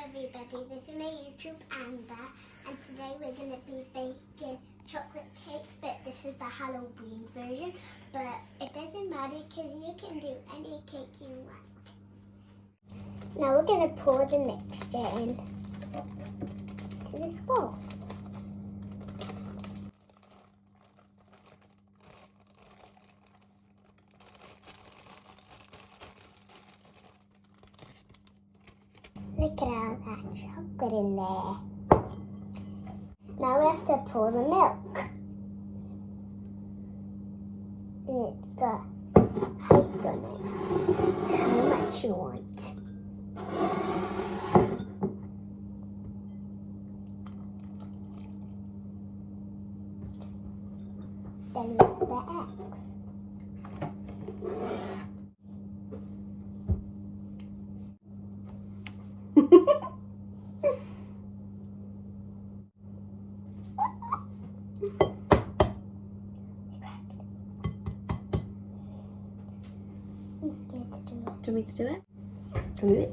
everybody, this is my YouTube Amber, and today we're going to be baking chocolate cakes, but this is the Halloween version, but it doesn't matter because you can do any cake you want. Now we're going to pour the mixture in to this bowl. Look at all that chocolate in there. Now we have to pour the milk. And it's got height on it. How much you want. Then the eggs. I'm scared to do it. Do you want me to do it? Do it.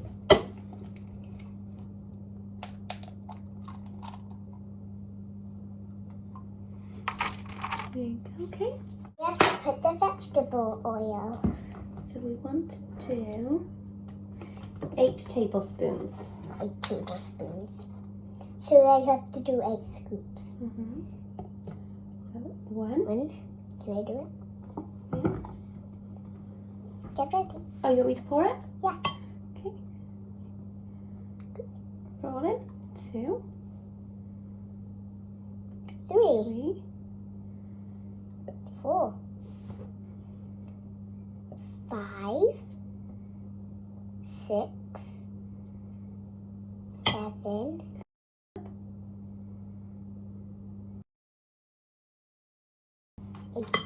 There you go, okay. We have to put the vegetable oil. So we want to do 8 tablespoons. 8 tablespoons. So I have to do 8 scoops. Mm-hmm. So 1. Can I do it? Yeah. Get ready. Oh, you want me to pour it? Yeah. Okay. Roll in. 2. 3. 4. 5. 6. 7. 8.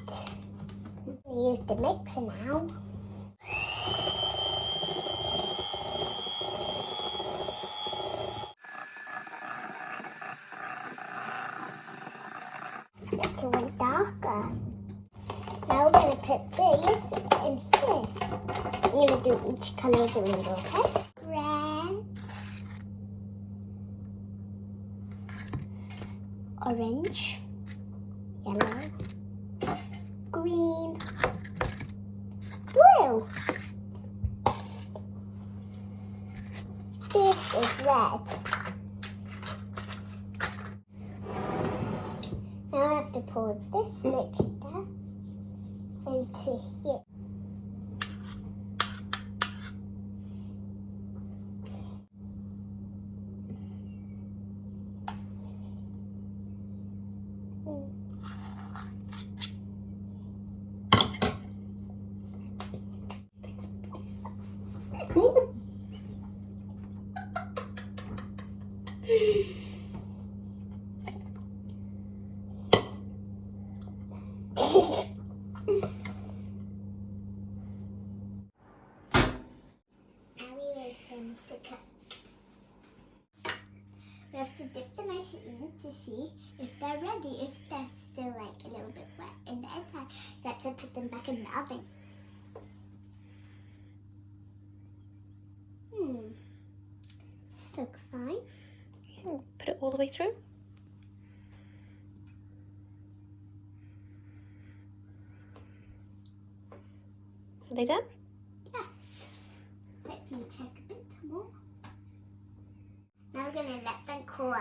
Use the mixer now. It went darker. Now we're going to put these in here. I'm going to do each colour of the rainbow, okay? Red. Orange. Yellow. Green. Blue. This is red. Now I have to pour this mixture into here. We have to dip them nice in to see if they're ready. If they're still like a little bit wet in the inside, you have to put them back in the oven. This looks fine. Put it all the way through. Are they done? Yes. Let me check a bit more. Now we're going to let them cool.